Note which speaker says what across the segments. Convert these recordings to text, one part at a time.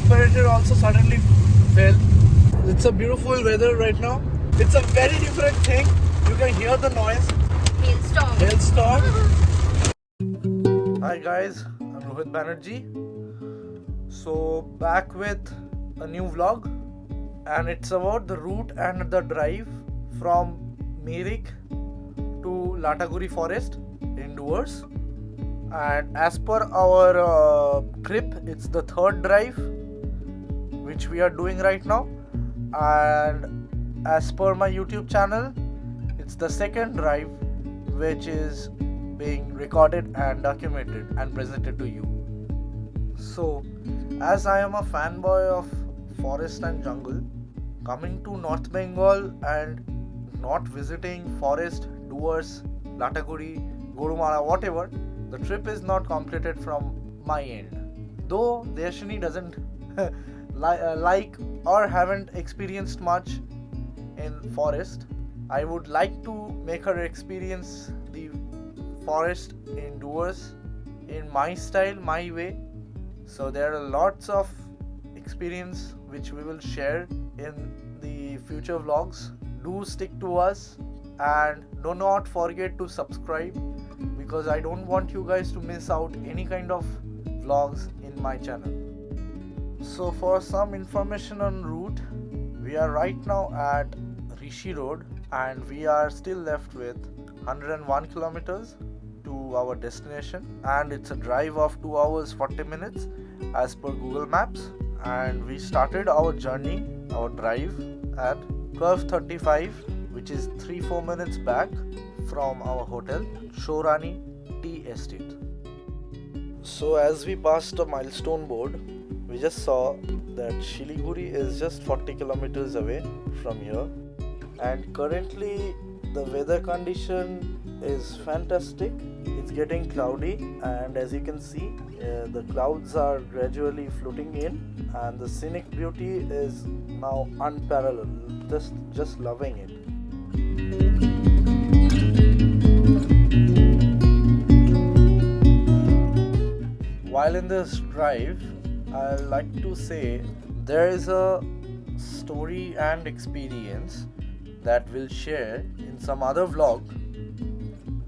Speaker 1: temperature also suddenly fell. It's a beautiful weather right now. It's a very different thing. You can hear the noise.
Speaker 2: Hailstorm.
Speaker 1: Hailstorm. Hi guys, I'm Rohit Banerjee. So back with a new vlog, and it's about the route and the drive from Mirik to Lataguri forest in Dooars. And as per our trip, it's the third drive which we are doing right now, and as per my YouTube channel, it's the second drive which is being recorded and documented and presented to you. So as I am a fanboy of forest and jungle, coming to North Bengal and not visiting forest, Dooars, Lataguri, Gorumara, whatever, the trip is not completed from my end. Though Deshini doesn't like or haven't experienced much in forest, I would like to make her experience the forest in Dooars in my style, my way. So there are lots of experience which we will share in the future vlogs. Do stick to us and do not forget to subscribe, because I don't want you guys to miss out any kind of vlogs in my channel. So for some information on route, we are right now at Rishi Road and we are still left with 101 kilometers to our destination, and it's a drive of 2 hours 40 minutes as per Google Maps. And we started our journey, our drive at 12:35, which is 3-4 minutes back from our hotel, Shorani Tea Estate. So as we passed a milestone board, we just saw that Shiliguri is just 40 kilometers away from here, and currently the weather condition is fantastic. It's getting cloudy, and as you can see, the clouds are gradually floating in, and the scenic beauty is now unparalleled. Just loving it. While in this drive, I like to say there is a story and experience that we'll share in some other vlog,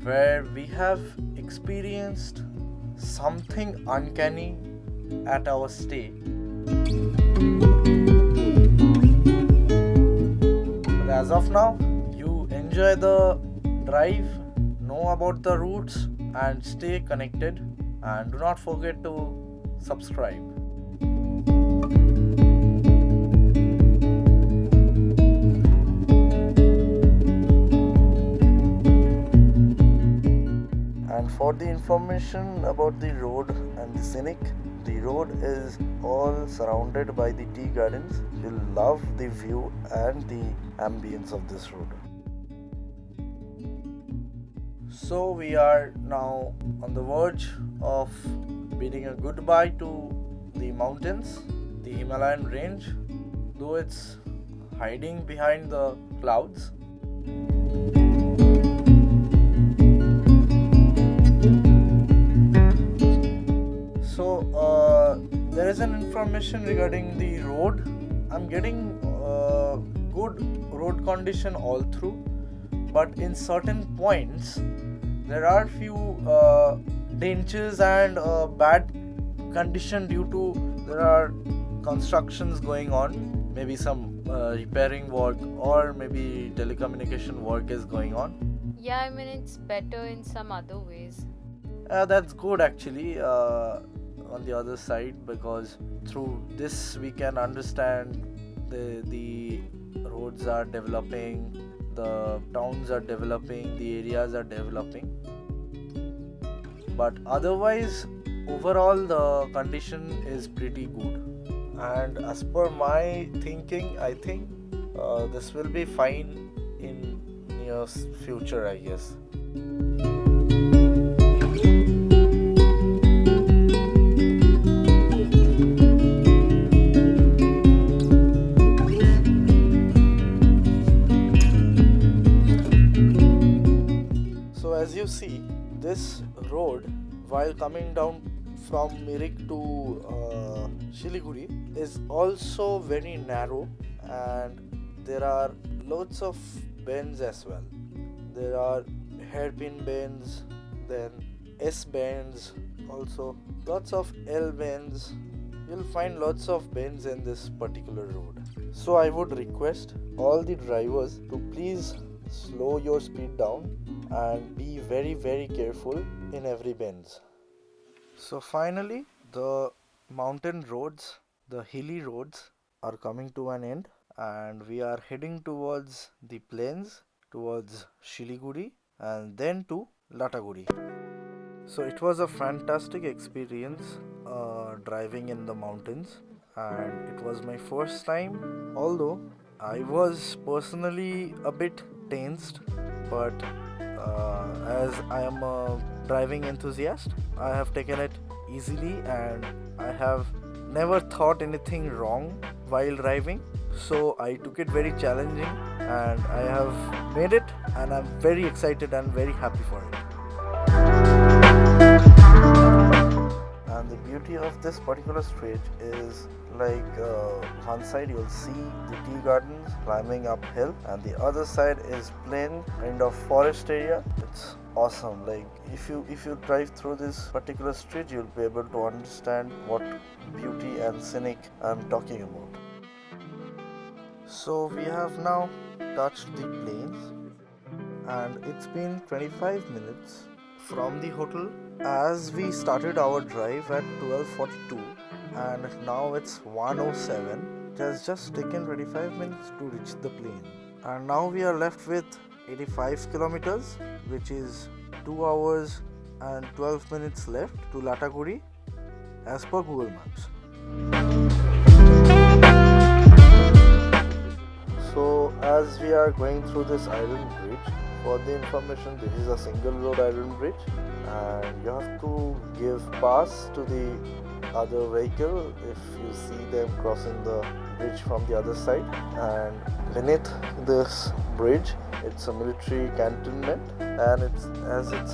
Speaker 1: where we have experienced something uncanny at our stay. But as of now, you enjoy the drive, know about the routes, and stay connected, and do not forget to subscribe. And for the information about the road and the scenic, the road is all surrounded by the tea gardens. You'll love the view and the ambience of this road. So we are now on the verge of bidding a goodbye to the mountains, the Himalayan range, though it's hiding behind the clouds. So there is an information regarding the road. I'm getting good road condition all through, but in certain points there are few dentures and bad condition due to there are constructions going on, maybe some repairing work or maybe telecommunication work is going on.
Speaker 2: Yeah, I mean, it's better in some other ways.
Speaker 1: That's good actually, on the other side, because through this we can understand the roads are developing, the towns are developing, the areas are developing. But otherwise, overall the condition is pretty good, and as per my thinking, I think this will be fine in near future, I guess. So as you see, this road, while coming down from Mirik to Shiliguri is also very narrow, and there are lots of bends as well. There are hairpin bends, then S bends, also lots of L bends. You'll find lots of bends in this particular road. So I would request all the drivers to please slow your speed down and be very careful in every bends. So finally, the mountain roads, the hilly roads are coming to an end, and we are heading towards the plains, towards Shiliguri and then to Lataguri. So it was a fantastic experience driving in the mountains, and it was my first time, although I was personally a bit tensed, but as I am a driving enthusiast, I have taken it easily, and I have never thought anything wrong while driving. So I took it very challenging, and I have made it, and I'm very excited and very happy for it. And the beauty of this particular stretch is like one side you'll see the tea gardens climbing uphill, and the other side is plain kind of forest area. It's awesome. Like if you drive through this particular stretch, you'll be able to understand what beauty and scenic I'm talking about. So we have now touched the plains, and it's been 25 minutes from the hotel as we started our drive at 12:42, and now it's 1:07. It has just taken 25 minutes to reach the plain, and now we are left with 85 kilometers, which is 2 hours and 12 minutes left to Lataguri as per Google Maps. So as we are going through this iron bridge, for the information, this is a single road iron bridge, and you have to give pass to the other vehicle if you see them crossing the bridge from the other side. And beneath this bridge, it's a military cantonment, and it's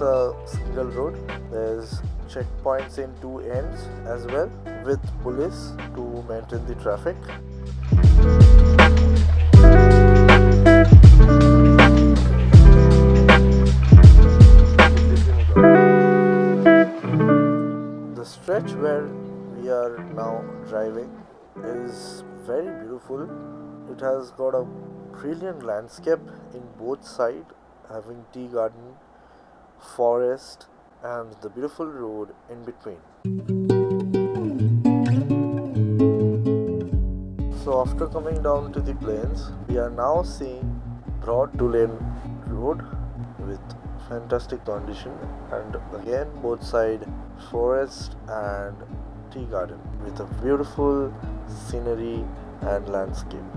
Speaker 1: a single road, there's checkpoints in two ends as well with police to maintain the traffic. The stretch where we are now driving is very beautiful. It has got a brilliant landscape in both sides, having tea garden, forest, and the beautiful road in between. So after coming down to the plains, we are now seeing broad two-lane road with fantastic condition, and again both side forest and tea garden with a beautiful scenery and landscape.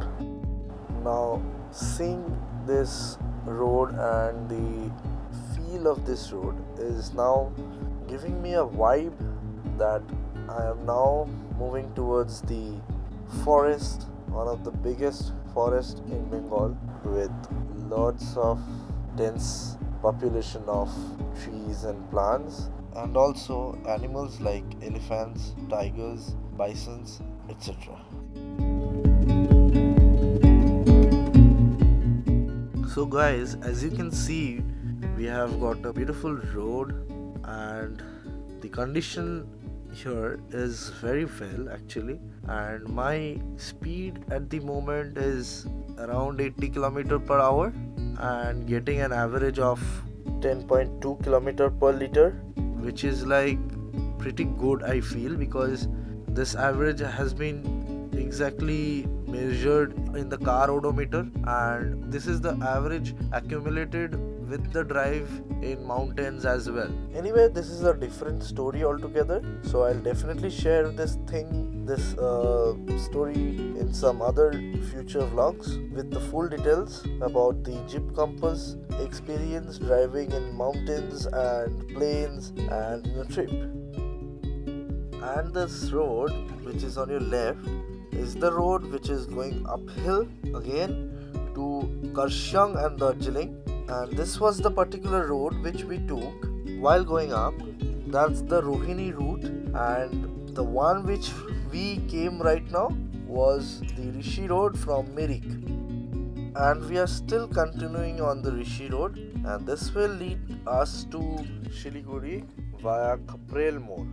Speaker 1: Now seeing this road and the feel of this road is now giving me a vibe that I am now moving towards the forest, one of the biggest forests in Bengal, with lots of dense population of trees and plants, and also animals like elephants, tigers, bisons, etc. So guys, as you can see, we have got a beautiful road, and the condition here is very well actually, and my speed at the moment is around 80 km per hour and getting an average of 10.2 km per liter, which is like pretty good I feel, because this average has been exactly measured in the car odometer, and this is the average accumulated with the drive in mountains as well. Anyway, this is a different story altogether, so I'll definitely share this story in some other future vlogs with the full details about the Jeep Compass experience driving in mountains and plains and in a trip. And this road which is on your left is the road which is going uphill again to Karshiang and Darjeeling, and this was the particular road which we took while going up. That's the Rohini route, and the one which we came right now was the Rishi Road from Mirik, and we are still continuing on the Rishi Road, and this will lead us to Siliguri via Khaprel More.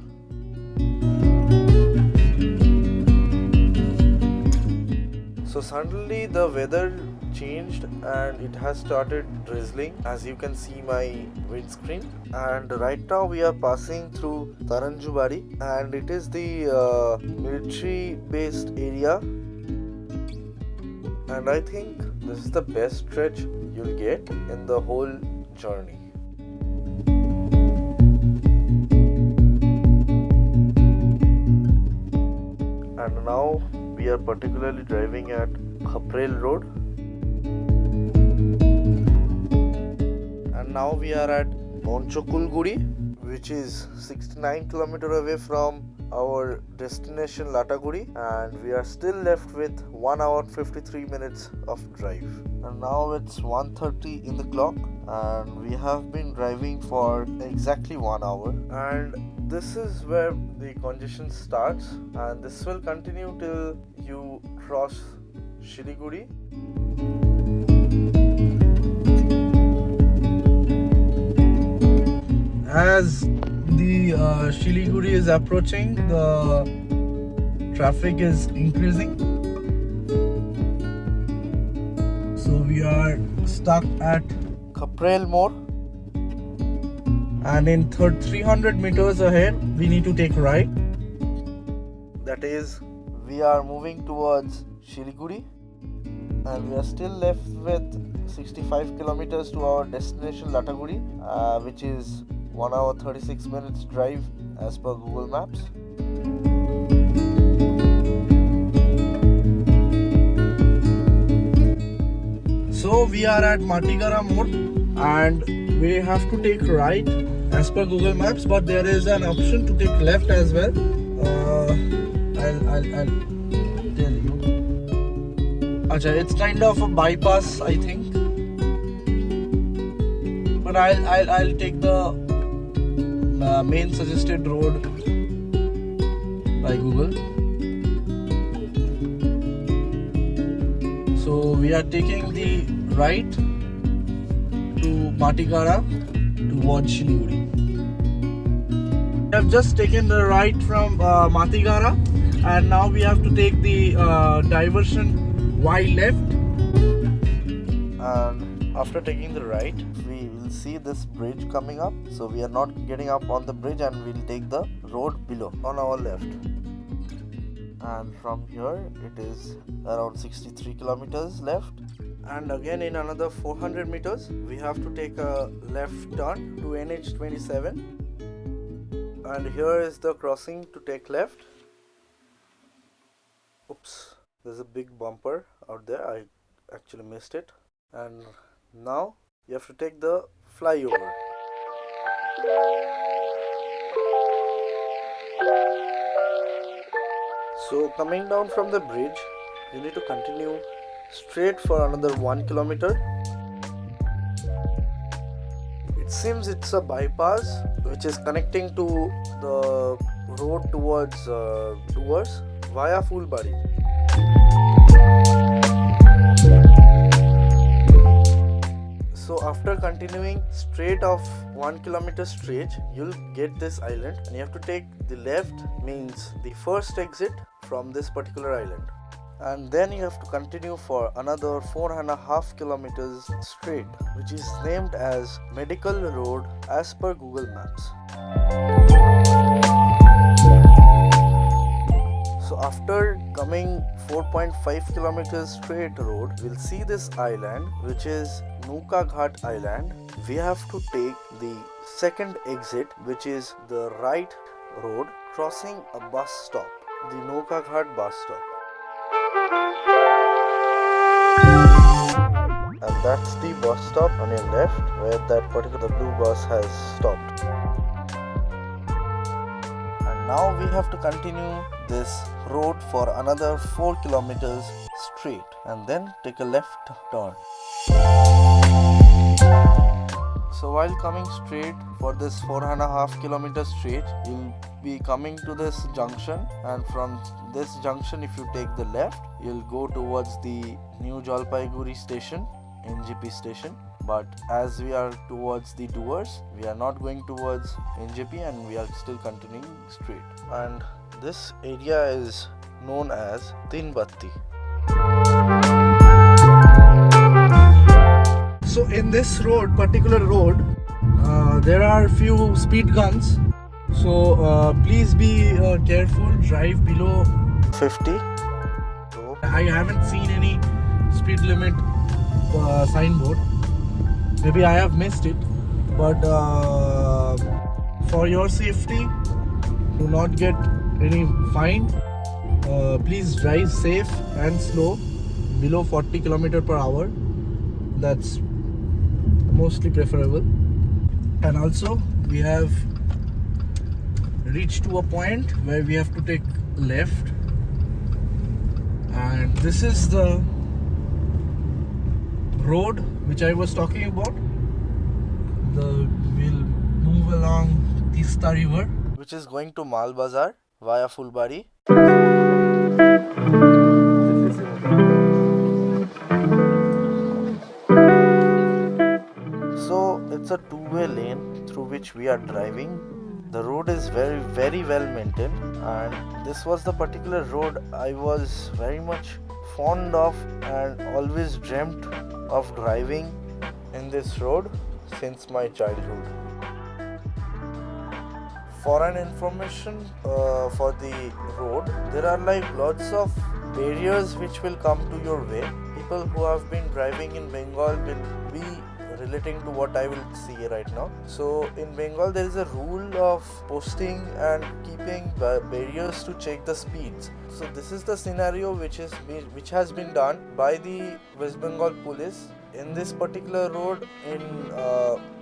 Speaker 1: So suddenly the weather changed and it has started drizzling, as you can see my windscreen, and right now we are passing through Taranjubari, and it is the military based area, and I think this is the best stretch you'll get in the whole journey. And now we are particularly driving at Khaprel Road, and now we are at Lataguri, which is 69 km away from our destination Lataguri, and we are still left with 1 hour 53 minutes of drive. And now it's 1:30 in the clock, and we have been driving for exactly 1 hour, and this is where the congestion starts, and this will continue till you cross Siliguri. As the Siliguri is approaching, the traffic is increasing. So we are stuck at Khaprel More, and in 300 meters ahead we need to take right. That is, we are moving towards Siliguri, and we are still left with 65 kilometers to our destination Lataguri, which is 1 hour 36 minutes drive as per Google Maps. So we are at Matigara Mode, and we have to take right as per Google Maps, but there is an option to take left as well. I'll tell you. Acha, it's kind of a bypass, I think, but I'll take the main suggested road by Google. So we are taking the right to Matigara towards Siliguri. We have just taken the right from Matigara, and now we have to take the diversion Y left. And after taking the right, we will see this bridge coming up. So we are not getting up on the bridge, and we'll take the road below on our left. And from here it is around 63 kilometers left, and again in another 400 meters we have to take a left turn to NH27, and here is the crossing to take left. Oops, there's a big bumper out there, I actually missed it. And now you have to take the flyover. So coming down from the bridge, you need to continue straight for another 1 kilometer. It seems it's a bypass which is connecting to the road towards Dooars via Fulbari. So after continuing straight of 1 kilometer stretch, you'll get this island, and you have to take the left, means the first exit from this particular island, and then you have to continue for another 4.5 kilometers straight, which is named as Medical Road as per Google Maps. So after coming 4.5 kilometers straight road, we'll see this island, which is Nuka Ghat Island. We have to take the second exit, which is the right road, crossing a bus stop, the Nuka Ghat bus stop. And that's the bus stop on your left, where that particular blue bus has stopped. And now we have to continue this road for another 4 kilometers straight, and then take a left turn. So while coming straight for this 4.5 kilometers straight, you'll be coming to this junction, and from this junction if you take the left, you'll go towards the New Jalpaiguri station, NJP station. But as we are towards the Dooars, we are not going towards NJP and we are still continuing straight. And this area is known as Tinbatti. So in this particular road, there are few speed guns. So please be careful, drive below 50. So I haven't seen any speed limit signboard. Maybe I have missed it, but for your safety, do not get any fine. Please drive safe and slow, below 40 km/h. That's mostly preferable. And also, we have reached to a point where we have to take left, and this is the road which I was talking about. We'll move along Tista River, which is going to Mal Bazar via Fulbari. So it's a two-way lane through which we are driving. The road is very, very well maintained, and this was the particular road I was very much fond of and always dreamt of driving in this road since my childhood. For an information for the road, there are like lots of barriers which will come to your way. People who have been driving in Bengal will be relating to what I will see right now. So in Bengal there is a rule of posting and keeping barriers to check the speeds. So this is the scenario which has been done by the West Bengal police in this particular road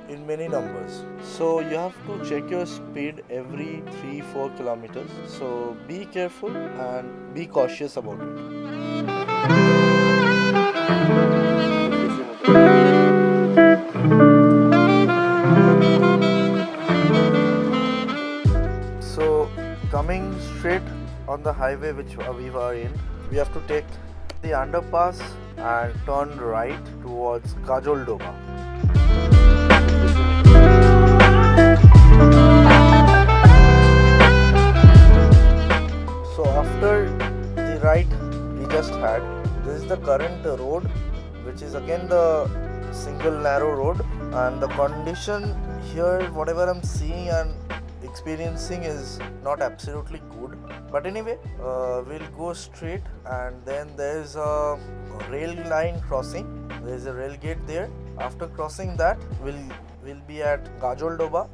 Speaker 1: in many numbers. So you have to check your speed every 3-4 kilometers. So be careful and be cautious about it. So coming straight on the highway which we were in, we have to take the underpass and turn right towards Kajol Doba. So after the right we just had, this is the current road, which is again the single narrow road, and the condition here, whatever I'm seeing and experiencing, is not absolutely good. But anyway, we'll go straight, and then there's a rail line crossing. There's a rail gate there. After crossing that, we'll be at Kajol Doba.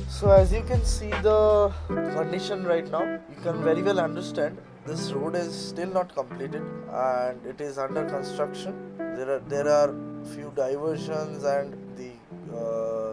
Speaker 1: So as you can see the condition right now, you can very well understand this road is still not completed and it is under construction. There are few diversions and the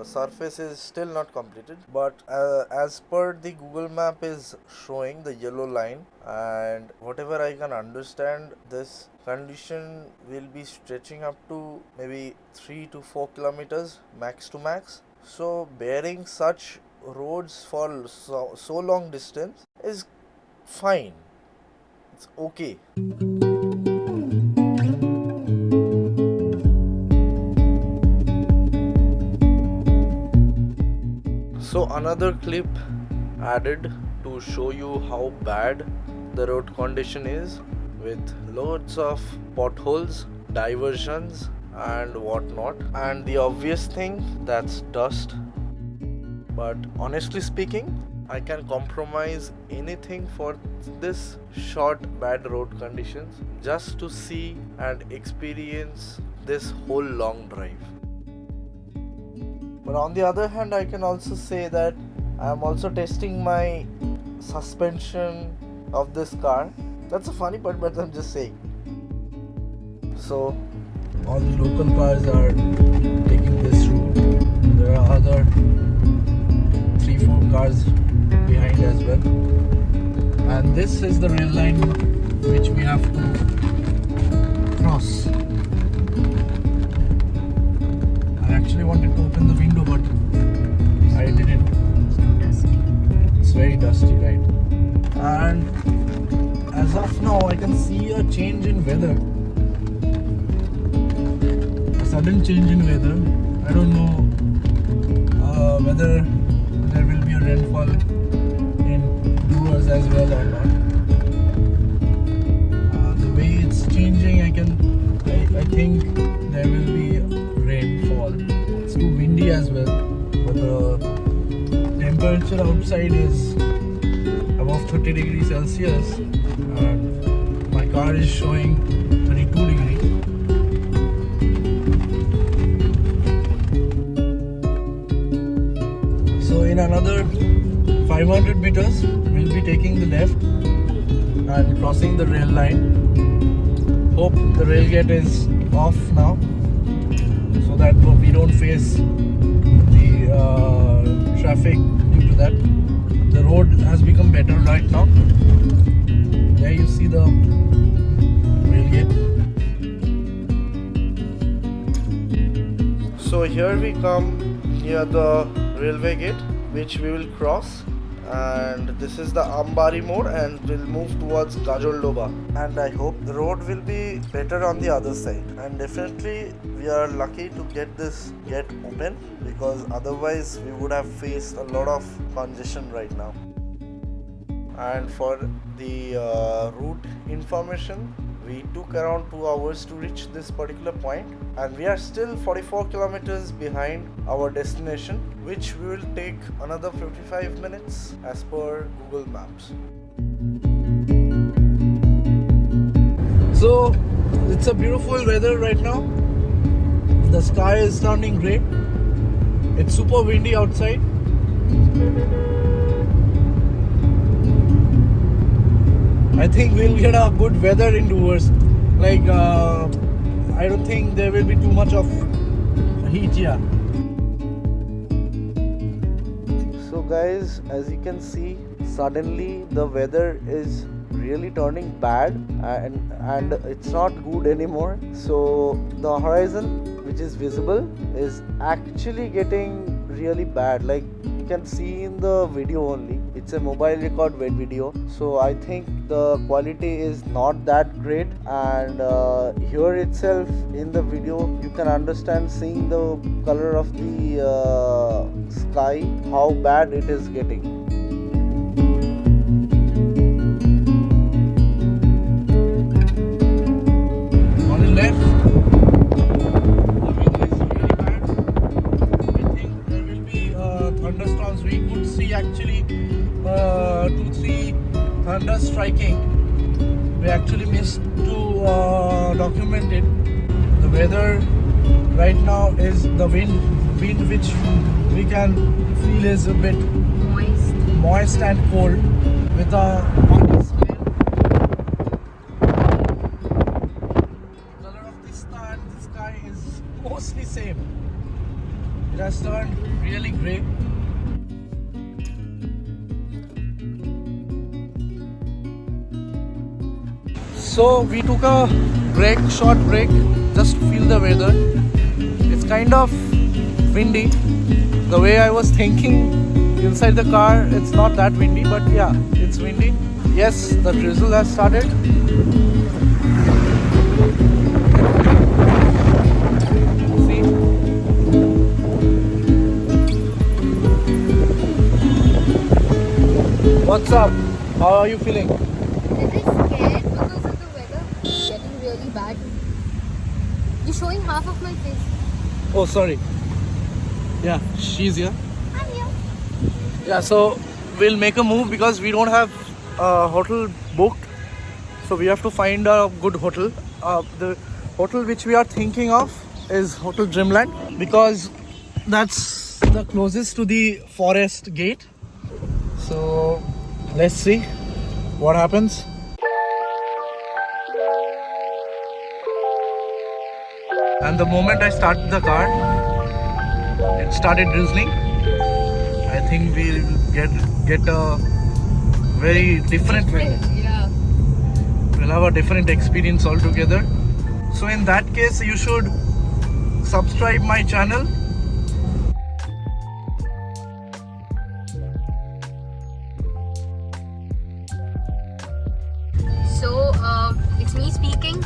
Speaker 1: surface is still not completed, but as per the Google map is showing the yellow line, and whatever I can understand, this condition will be stretching up to maybe 3 to 4 kilometers max to max. So bearing such roads for so long distance is fine. It's okay. So another clip added to show you how bad the road condition is, with loads of potholes, diversions and whatnot, and the obvious thing, that's dust. But honestly speaking, I can compromise anything for this short bad road conditions just to see and experience this whole long drive. But on the other hand, I can also say that I am also testing my suspension of this car. That's a funny part, but I'm just saying. So all the local cars are taking this route. There are other 3-4 cars behind as well. And this is the rail line which we have to cross. I actually wanted to open the window, but I I didn't.
Speaker 2: It's too dusty.
Speaker 1: It's very dusty, right? And as of now, I can see a change in weather. A sudden change in weather. I don't know whether there will be a rainfall in Dooars as well or not. The way it's changing, I think there will be rainfall. It's too windy as well, but the temperature outside is above 30 degrees Celsius and my car is showing 32 degrees. So in another 500 meters we'll be taking the left and crossing the rail line. Hope the rail gate is off now so that we don't face the traffic due to that. The road has become better right now. There you see the rail gate. So here we come near the railway gate, which we will cross, and this is the Ambari mode, and we'll move towards Gajoldoba. And I hope the road will be better on the other side. And definitely we are lucky to get this gate open, because otherwise we would have faced a lot of congestion right now. And for the route information, we took around 2 hours to reach this particular point, and we are still 44 kilometers behind our destination, which we will take another 55 minutes as per Google Maps. So it's a beautiful weather right now. The sky is turning grey. It's super windy outside. I think we'll get a good weather in Dooars. I don't think there will be too much of heat here. So guys, as you can see, suddenly the weather is really turning bad and it's not good anymore. So the horizon, which is visible, is actually getting really bad. Like you can see in the video only. It's a mobile record video, so I think the quality is not that great, and here itself in the video you can understand, seeing the color of the sky, how bad it is getting. On the left, the weather is really bad. I think there will be thunderstorms. We could see actually 2-3 thunder striking. We actually missed to document it. The weather right now is the wind which we can feel is a bit moist and cold with a hot smell. The color of the sky is mostly same. It has turned really grey. So we took a short break, just to feel the weather. It's kind of windy. The way I was thinking inside the car, it's not that windy, but yeah, it's windy. Yes, the drizzle has started. See? What's up? How are you feeling?
Speaker 2: Bad. You're showing half of my face.
Speaker 1: Oh, sorry. Yeah, she's here.
Speaker 2: I'm here.
Speaker 1: Yeah, so we'll make a move because we don't have a hotel booked. So we have to find a good hotel. The hotel which we are thinking of is Hotel Dreamland, because that's the closest to the forest gate. So let's see what happens. And the moment I started the car, it started drizzling. I think we'll get a very different weather.
Speaker 2: Yeah.
Speaker 1: We'll have a different experience altogether. So in that case, you should subscribe my channel.
Speaker 2: it's me speaking.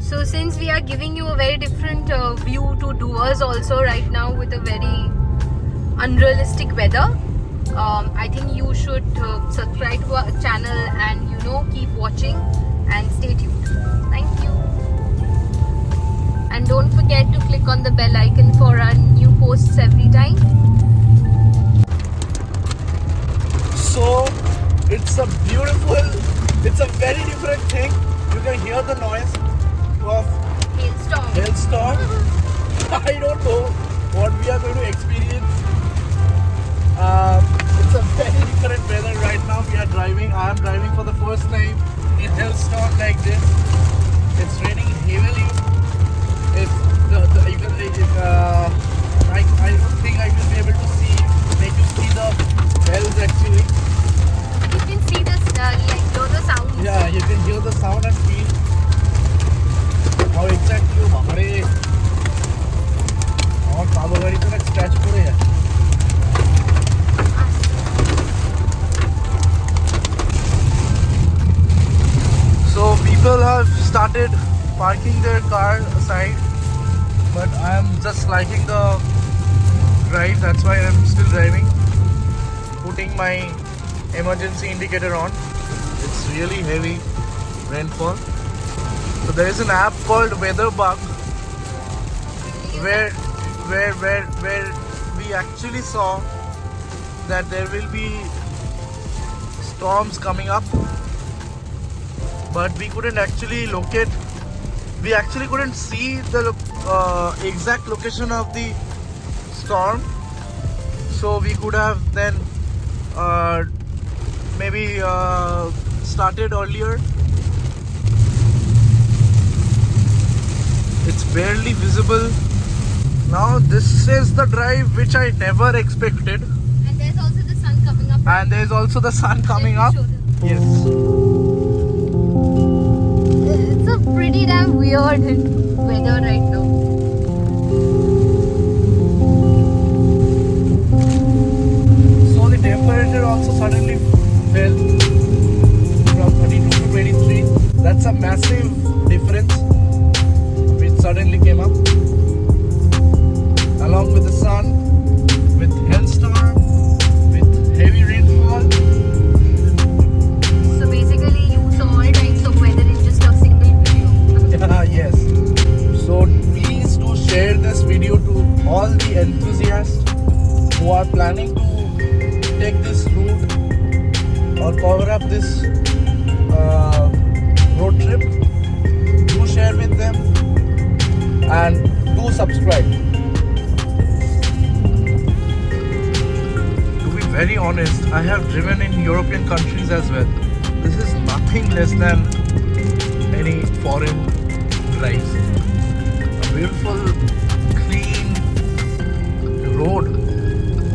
Speaker 2: So since we are giving you a very different view to Dooars also right now with a very unrealistic weather, I think you should subscribe to our channel and keep watching and stay tuned. Thank you. And don't forget to click on the bell icon for our new posts every time.
Speaker 1: So it's a very different thing. You can hear the noise of Hailstorm. I don't know what we are going to experience. It's a very different weather right now. We are driving. I am driving for the first time in Hailstorm like this. It's raining heavily. I don't think I will be able to make you see the bells actually.
Speaker 2: You can see the sound.
Speaker 1: Yeah, you can hear the sound and feel how exactly bahare और काबा गाड़ी तो एक scratch पड़े है. So people have started parking their car aside, but I am just liking the drive. That's why I'm still driving, putting my emergency indicator on. It's really heavy rainfall. So there is an app called Weather Bug where we actually saw that there will be storms coming up, but we couldn't actually locate. We actually couldn't see the exact location of the storm, so we could have then maybe started earlier. It's barely visible. Now this is the drive which I never expected.
Speaker 2: And there's also the sun coming up.
Speaker 1: And there's also the sun coming up. Yes.
Speaker 2: It's a pretty damn weird weather right now.
Speaker 1: So the temperature also suddenly fell from 32 to 23. That's a massive difference which suddenly came up. Along with the sun, with hailstorm, with heavy rainfall.
Speaker 2: So basically you saw all types of weather in just a single video.
Speaker 1: Yes. So please do share this video to all the enthusiasts who are planning to take this route or cover up this road trip. Do share with them and do subscribe. Very honest, I have driven in European countries as well. This is nothing less than any foreign drives. A beautiful, clean road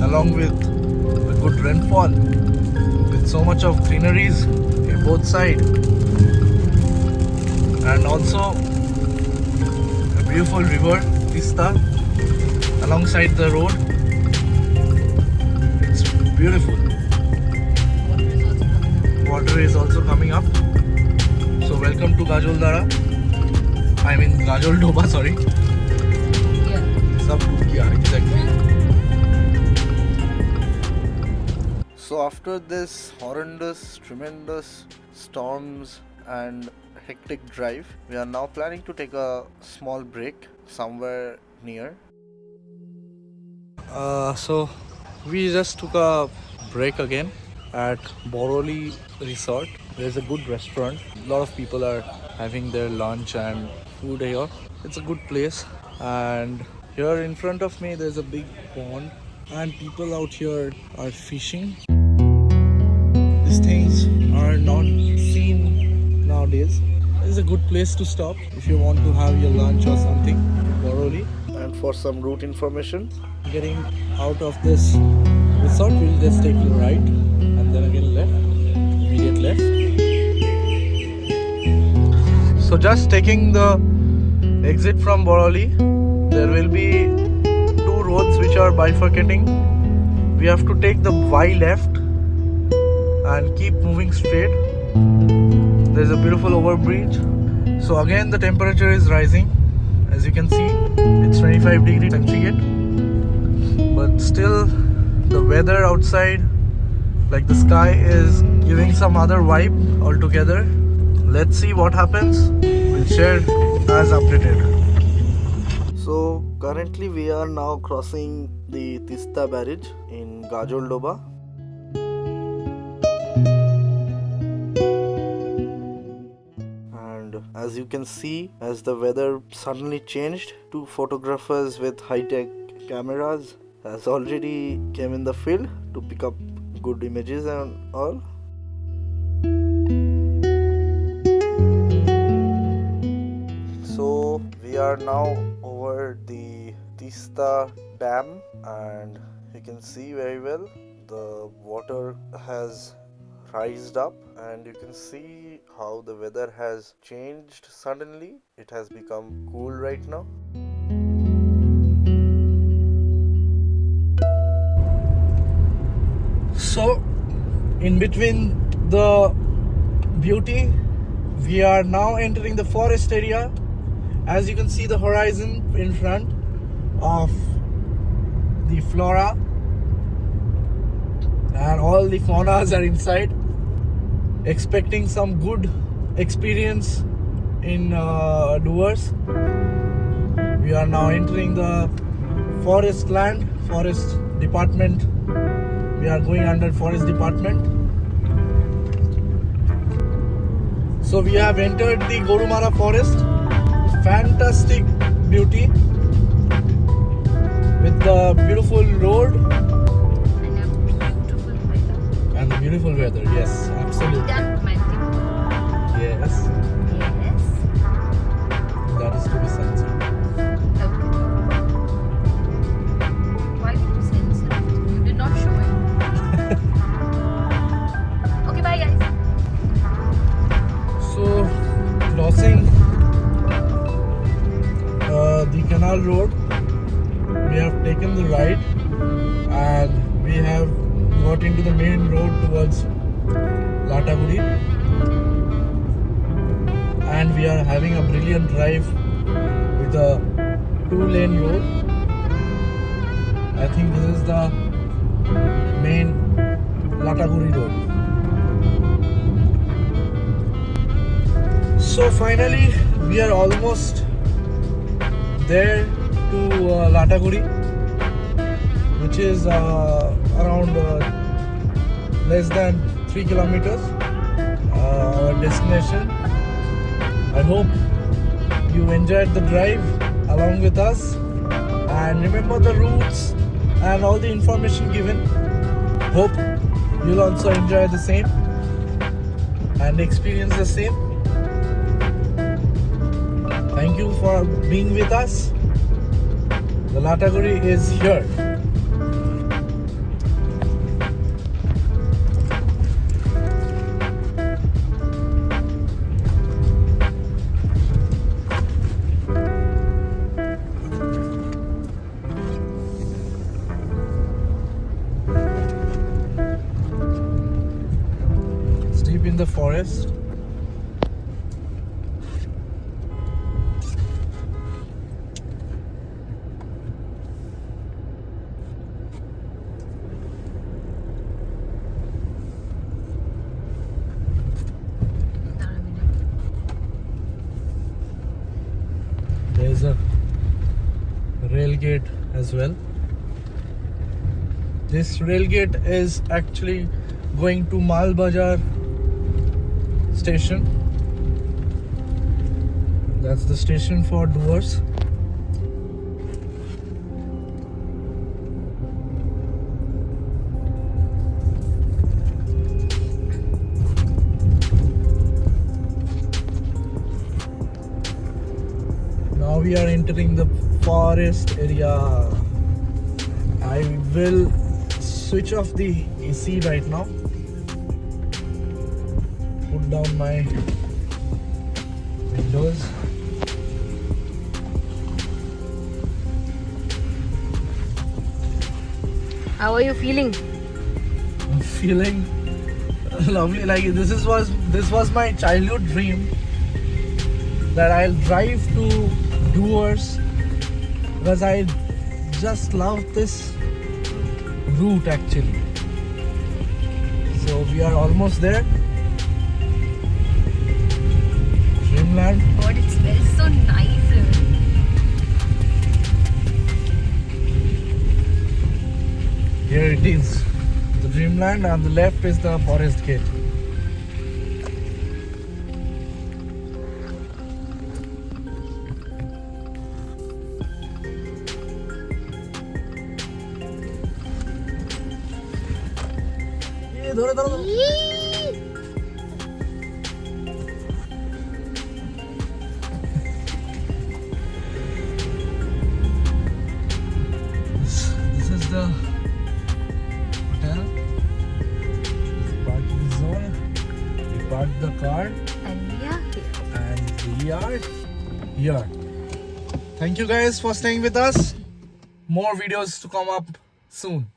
Speaker 1: along with a good rainfall, with so much of greeneries in both sides, and also a beautiful river vista alongside the road. Beautiful. Water is also coming up. So welcome to Gajoldara. I mean Gajoldoba, sorry. Yeah, exactly. So after this horrendous, tremendous storms and hectic drive, we are now planning to take a small break somewhere near. So we just took a break again at Boroli Resort. There's a good restaurant. A lot of people are having their lunch and food here. It's a good place. And here in front of me there's a big pond and people out here are fishing. These things are not seen nowadays. It's a good place to stop if you want to have your lunch or something. Boroli. And for some route information, getting out of this resort, we'll just take a right and then again left, immediate left. So just taking the exit from Boroli, there will be two roads which are bifurcating. We have to take the Y left and keep moving straight. There's a beautiful overbridge So again the temperature is rising. As you can see, it's 25 degrees centigrade. But still the weather outside, like the sky is giving some other vibe altogether. Let's see what happens. We'll share as updated. So currently we are now crossing the Tista barrage in Gajoldoba. And as you can see, as the weather suddenly changed, two photographers with high-tech cameras has already came in the field to pick up good images and all. So we are now over the Tista dam, and you can see very well the water has rised up, and you can see how the weather has changed suddenly. It has become cool right now. So in between the beauty, we are now entering the forest area. As you can see the horizon in front of the flora, and all the faunas are inside. Expecting some good experience in Dooars. We are now entering the forest land, forest department. We are going under forest department. So we have entered the Gorumara forest. Fantastic beauty with the beautiful road and the beautiful weather. Yes, absolutely. Yes.
Speaker 2: Yes.
Speaker 1: That is to be censored.
Speaker 2: Okay. Why did you censor it? You did not show it. Okay, bye guys.
Speaker 1: So crossing the canal road, we have taken the right and we have got into the main road towards Lataguri, and we are having a brilliant drive with a 2-lane road. I think this is the main Lataguri road. So finally we are almost there to Lataguri, which is around less than 3 kilometers our destination. I hope you enjoyed the drive along with us, and remember the routes and all the information given. Hope you'll also enjoy the same and experience the same. Thank you for being with us. The Lataguri is here. It's deep in the forest. There's a rail gate as well. This rail gate is actually going to Mal Bazar station. That's the station for Dooars. Now we are entering the forest area. I will switch off the AC right now. Put down my windows.
Speaker 2: How are you feeling?
Speaker 1: I'm feeling lovely. Like this was my childhood dream that I'll drive to Dooars because I just love this route actually. So we are almost there. Dreamland.
Speaker 2: God, it smells so nice here.
Speaker 1: Here it is. The Dreamland, and on the left is the forest gate. This is the hotel. This is parking zone. We parked the car
Speaker 2: And yeah,
Speaker 1: and we are here. Thank you guys for staying with us. More videos to come up soon.